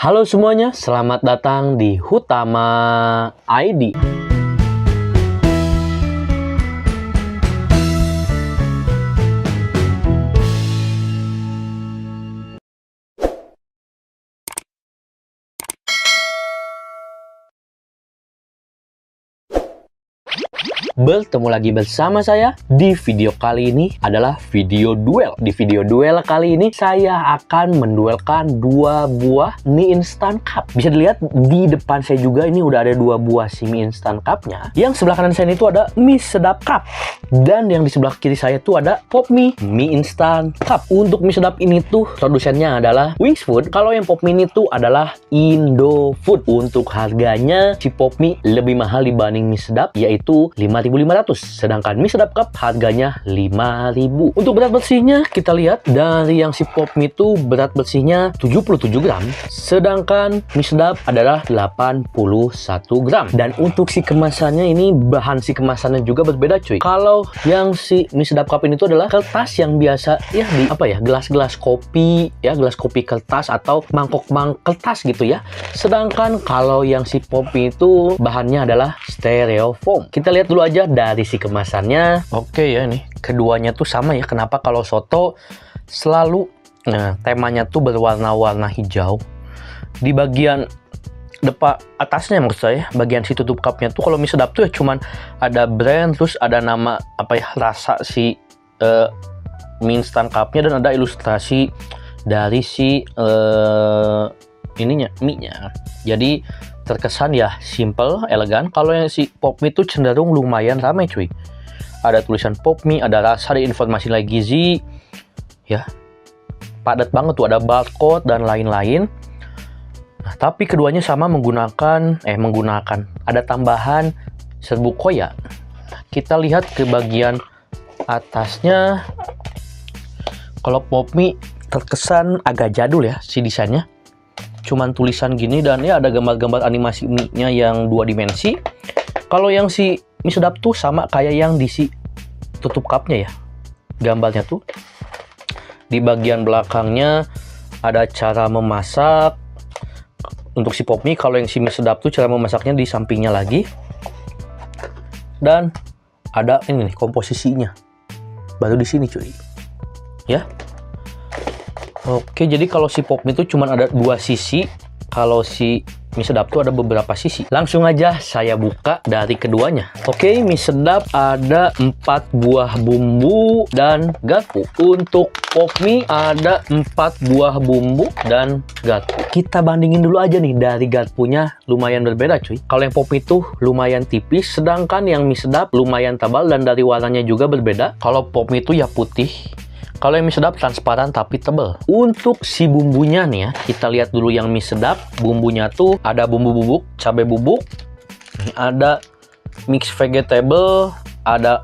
Halo semuanya, selamat datang di Hutama ID. Bertemu lagi bersama saya. Di video kali ini adalah video duel. Di video duel kali ini saya akan menduelkan dua buah mie instan cup. Bisa dilihat di depan saya juga ini udah ada dua buah si mie instan cupnya. Yang sebelah kanan saya itu ada mie sedap cup. Dan yang di sebelah kiri saya itu ada Popmie mie instan cup. Untuk mie sedap ini tuh produsennya adalah Wings Food. Kalau yang Popmie ini tuh adalah Indofood. Untuk harganya si Popmie lebih mahal dibanding mie sedap, yaitu 5.500, sedangkan mie sedap cup harganya 5.000. Untuk berat bersihnya kita lihat dari yang si Popmie itu berat bersihnya 77 gram, sedangkan mie sedap adalah 81 gram. Dan untuk si kemasannya ini bahan si kemasannya juga berbeda cuy. Kalau yang si mie sedap cup ini tuh adalah kertas yang biasa ya di gelas-gelas kopi ya, gelas kopi kertas atau mangkok kertas gitu ya. Sedangkan kalau yang si Popmie itu bahannya adalah styrofoam. Kita lihat dulu aja dari si kemasannya. Oke ya, nih keduanya tuh sama ya. Kenapa kalau soto selalu temanya tuh berwarna-warna hijau. Di bagian depan atasnya maksud saya, bagian si tutup cupnya tuh kalau mie sedap tuh ya cuman ada brand, terus ada nama rasa si mie instan cupnya, dan ada ilustrasi dari si mie-nya. Jadi terkesan ya simple, elegan. Kalau yang si Popmie itu cenderung lumayan ramai cuy. Ada tulisan Popmie, ada rasa, ada informasi lagi gizi ya, padat banget tuh, ada barcode dan lain-lain. Nah, tapi keduanya sama menggunakan ada tambahan serbuk koya. Kita lihat ke bagian atasnya. Kalau Popmie terkesan agak jadul ya si desainnya. Cuman tulisan gini dan ya ada gambar-gambar animasi mie-nya yang 2 dimensi. Kalau yang si mie sedap tuh sama kayak yang di si tutup cupnya ya. Gambarnya tuh di bagian belakangnya ada cara memasak. Untuk si Popmie, kalau yang si mie sedap tuh cara memasaknya di sampingnya lagi. Dan ada ini nih komposisinya. Baru di sini cuy. Ya. Oke, jadi kalau si Popmie itu cuma ada 2 sisi. Kalau si mie sedap tuh ada beberapa sisi. Langsung aja saya buka dari keduanya. Oke, mie sedap ada 4 buah bumbu dan garpu. Untuk Popmie ada 4 buah bumbu dan garpu. Kita bandingin dulu aja nih, dari garpunya lumayan berbeda cuy. Kalau yang Popmie itu lumayan tipis, sedangkan yang mie sedap lumayan tebal dan dari warnanya juga berbeda. Kalau Popmie itu ya putih. Kalau yang mie sedap transparan tapi tebal. Untuk si bumbunya nih ya, kita lihat dulu yang mie sedap. Bumbunya tuh ada bumbu bubuk, cabai bubuk, ada mix vegetable, ada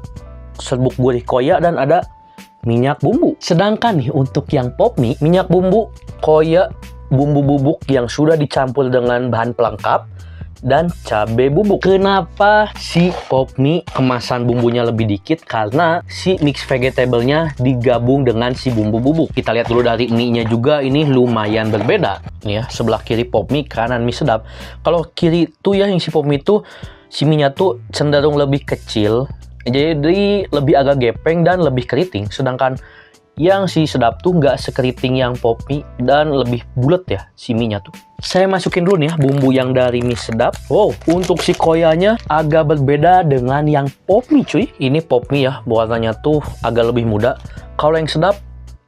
serbuk gurih koya, dan ada minyak bumbu. Sedangkan nih untuk yang Popmie, minyak bumbu koya, bumbu bubuk yang sudah dicampur dengan bahan pelengkap, dan cabai bubuk. Kenapa si Popmie kemasan bumbunya lebih dikit? Karena si mix vegetable-nya digabung dengan si bumbu bubuk. Kita lihat dulu dari mie-nya juga, ini lumayan berbeda. Nih ya, sebelah kiri Popmie, kanan mie sedap. Kalau kiri tuh ya yang si Popmie tuh, si mie-nya tuh cenderung lebih kecil. Jadi lebih agak gepeng dan lebih keriting. Sedangkan yang si sedap tuh nggak sekeriting yang Popmie dan lebih bulat ya si mie-nya tuh. Saya masukin dulu nih ya bumbu yang dari mie sedap. Wow, untuk si koyanya agak berbeda dengan yang Popmie cuy. Ini Popmie ya, warnanya tuh agak lebih muda. Kalau yang sedap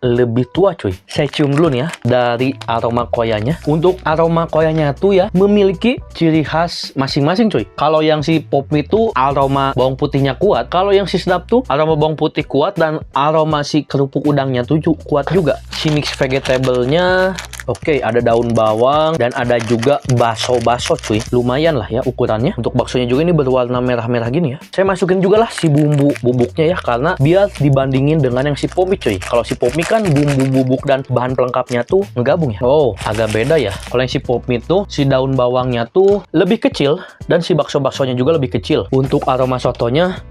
lebih tua cuy. Saya cium dulu nih ya dari aroma koyanya. Untuk aroma koyanya tuh ya memiliki ciri khas masing-masing cuy. Kalau yang si Popmie tuh aroma bawang putihnya kuat. Kalau yang si sedap tuh aroma bawang putih kuat dan aroma si kerupuk udangnya tuh kuat juga. Si mix vegetable-nya oke, ada daun bawang dan ada juga bakso cuy. Lumayan lah ya ukurannya. Untuk baksonya juga ini berwarna merah-merah gini ya. Saya masukin juga lah si bumbu bubuknya ya, karena biar dibandingin dengan yang si Popmie cuy. Kalau si Popmie kan bumbu bubuk dan bahan pelengkapnya tuh ngegabung ya. Oh, agak beda ya. Kalau yang si Popmie tuh si daun bawangnya tuh lebih kecil dan si bakso-baksonya juga lebih kecil. Untuk aroma sotonya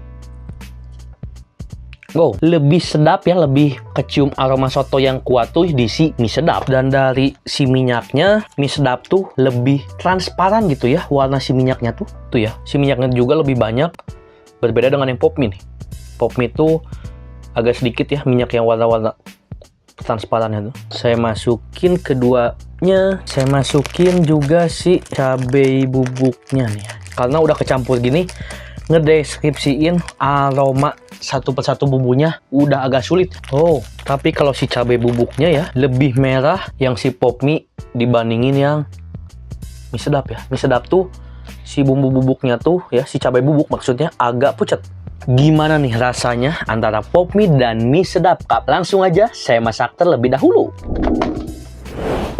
Wow, lebih sedap ya, lebih kecium aroma soto yang kuat tuh di si mie sedap. Dan dari si minyaknya, mie sedap tuh lebih transparan gitu ya, warna si minyaknya tuh. Tuh ya, si minyaknya juga lebih banyak. Berbeda dengan yang pop mie nih. Pop mie tuh agak sedikit ya minyak yang warna-warna transparannya tuh. Saya masukin keduanya. Saya masukin juga si cabai bubuknya nih. Karena udah kecampur gini, ngedeskripsiin aroma satu persatu bumbunya udah agak sulit. Oh, tapi kalau si cabai bubuknya ya lebih merah yang si pop mie dibandingin yang mie sedap ya. Mie sedap tuh si bumbu bubuknya tuh ya, si cabai bubuk maksudnya agak pucat. Gimana nih rasanya antara pop mie dan mie sedap? Langsung aja saya masak terlebih dahulu.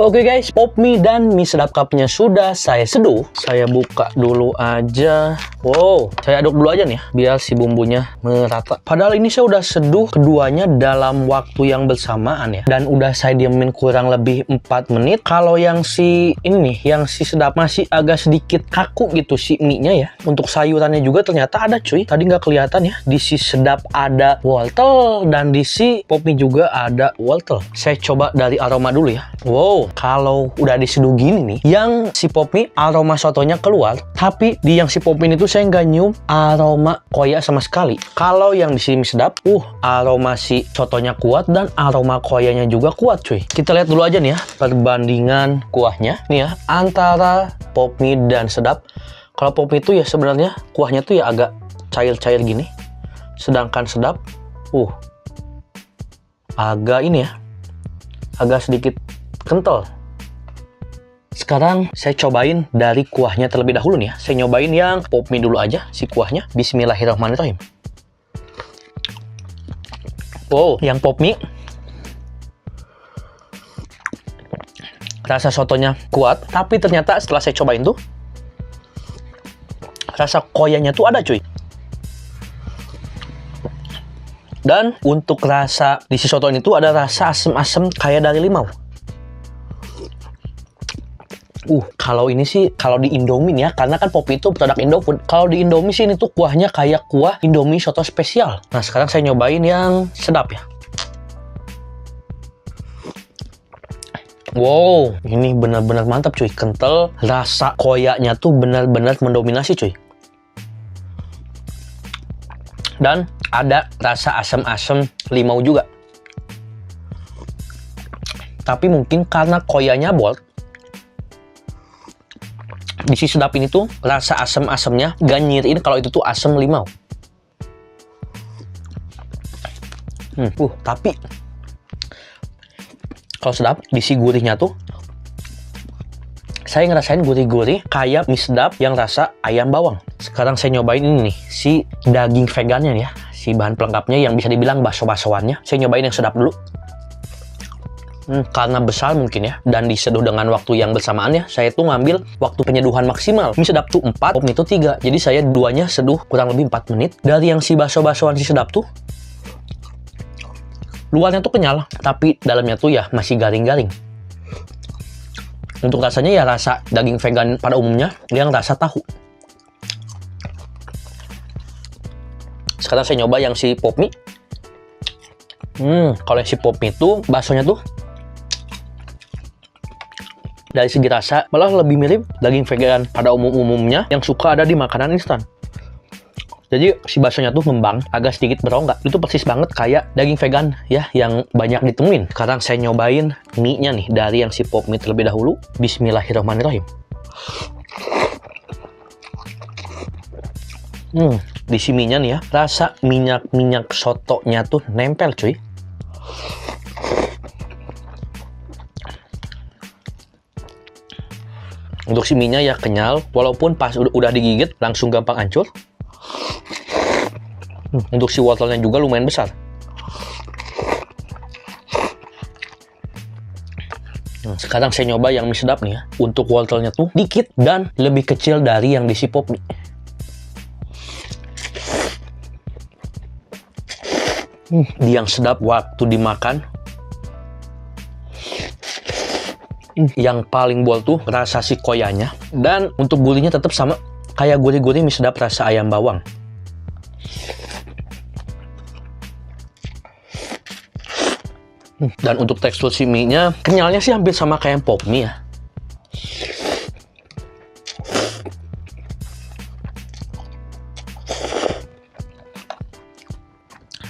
Oke guys, pop mie dan mie sedap cupnya sudah saya seduh. Saya buka dulu aja. Wow, saya aduk dulu aja nih ya, biar si bumbunya merata. Padahal ini saya udah seduh keduanya dalam waktu yang bersamaan ya. Dan udah saya diemin kurang lebih 4 menit. Kalau yang si ini nih, yang si sedap masih agak sedikit kaku gitu si mie-nya ya. Untuk sayurannya juga ternyata ada cuy. Tadi nggak kelihatan ya. Di si sedap ada wortel dan di si pop mie juga ada wortel. Saya coba dari aroma dulu ya. Wow, kalau udah diseduh gini nih, yang si pop mie aroma sotonya keluar, tapi di yang si pop mie itu saya nggak nyium aroma koya sama sekali. Kalau yang di sini sedap, aroma si sotonya kuat dan aroma koyanya juga kuat cuy. Kita lihat dulu aja nih ya, perbandingan kuahnya nih ya, antara pop mie dan sedap. Kalau pop mie itu ya sebenarnya kuahnya tuh ya agak cair-cair gini. Sedangkan sedap, agak ini ya, agak sedikit kental. Sekarang saya cobain dari kuahnya terlebih dahulu nih ya. Saya nyobain yang pop mie dulu aja, si kuahnya. Bismillahirrahmanirrahim. Wow, yang pop mie rasa sotonya kuat, tapi ternyata setelah saya cobain tuh rasa koyanya tuh ada cuy. Dan untuk rasa di si soto ini tuh ada rasa asem-asem kayak dari limau. Kalau ini sih, kalau di Indomie ya, karena kan pop itu produk Indofood. Kalau di Indomie sih ini tuh kuahnya kayak kuah Indomie soto spesial. Nah, sekarang saya nyobain yang sedap ya. Wow, ini benar-benar mantap cuy, kental. Rasa koyanya tuh benar-benar mendominasi cuy. Dan ada rasa asam-asam limau juga. Tapi mungkin karena koyanya bold, di si sedap ini tuh rasa asam-asamnya gak nyirin kalau itu tuh asam limau. Tapi kalau sedap di si gurihnya tuh saya ngerasain gurih-gurih kayak mie sedap yang rasa ayam bawang. Sekarang saya nyobain ini nih, si daging vegannya nih ya, si bahan pelengkapnya yang bisa dibilang bakso-baksoannya. Saya nyobain yang sedap dulu. Karena besar mungkin ya, dan diseduh dengan waktu yang bersamaan ya, saya tuh ngambil waktu penyeduhan maksimal. Mie sedap tuh 4, pop mie tuh 3. Jadi saya duanya seduh kurang lebih 4 menit. Dari yang si bakso-baksoan si sedap tuh, luarnya tuh kenyal, tapi dalamnya tuh ya masih garing-garing. Untuk rasanya ya rasa daging vegan pada umumnya, yang rasa tahu. Sekarang saya nyoba yang si pop mie. Kalau yang si pop mie tuh, baksonya tuh dari segi rasa malah lebih mirip daging vegan pada umumnya yang suka ada di makanan instan. Jadi si baksonya tuh ngembang, agak sedikit berongga. Itu persis banget kayak daging vegan ya yang banyak ditemuin. Sekarang saya nyobain mie-nya nih dari yang si pop mie terlebih dahulu. Bismillahirrahmanirrahim. Di si mie-nya nih ya, rasa minyak sotonya tuh nempel cuy. Untuk si mie-nya ya kenyal, walaupun pas udah digigit langsung gampang hancur. Untuk si wortelnya juga lumayan besar. Sekarang saya nyoba yang mie sedap nih ya. Untuk wortelnya tuh dikit dan lebih kecil dari yang di si pop mie. Di yang sedap waktu dimakan, yang paling bold tuh rasa si koyanya. Dan untuk gurihnya tetap sama kayak gurih-gurih mie sedap rasa ayam bawang. Dan untuk tekstur si mie-nya, kenyalnya sih hampir sama kayak pop mie ya.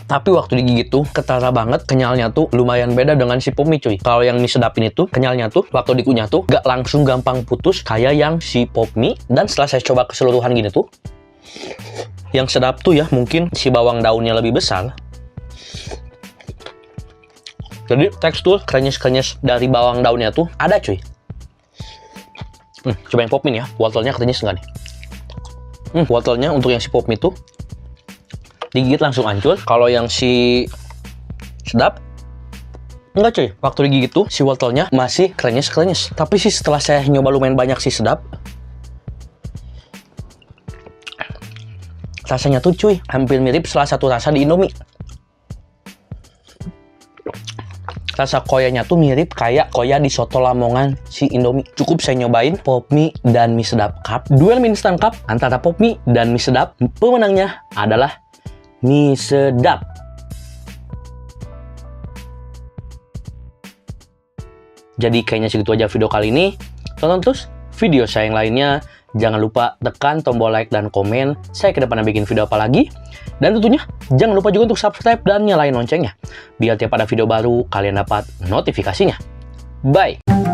Tapi waktu digigit tuh ketara banget, kenyalnya tuh lumayan beda dengan si pop mie cuy. Kalau yang mie sedap ini tuh kenyalnya tuh waktu dikunyah tuh gak langsung gampang putus kayak yang si pop mie. Dan setelah saya coba keseluruhan gini tuh, yang sedap tuh ya mungkin si bawang daunnya lebih besar. Jadi tekstur krenyes-krenyes dari bawang daunnya tuh ada cuy. Coba yang pop mie ya, wortelnya krenyes nggak nih? Wortelnya untuk yang si pop mie tuh digigit langsung hancur. Kalau yang si sedap enggak cuy, waktu digigit tuh si wortelnya masih krenyes-krenyes. Tapi sih setelah saya nyoba lumayan banyak si sedap, rasanya tuh cuy hampir mirip salah satu rasa di Indomie. Rasa koyanya tuh mirip kayak koya di soto Lamongan si Indomie. Cukup saya nyobain pop mie dan mie sedap cup. Duel mie instan cup antara pop mie dan mie sedap. Pemenangnya adalah mie sedap. Jadi kayaknya segitu aja video kali ini. Tonton terus video saya yang lainnya. Jangan lupa tekan tombol like dan komen saya ke depannya bikin video apa lagi. Dan tentunya jangan lupa juga untuk subscribe dan nyalain loncengnya, biar tiap ada video baru kalian dapat notifikasinya. Bye!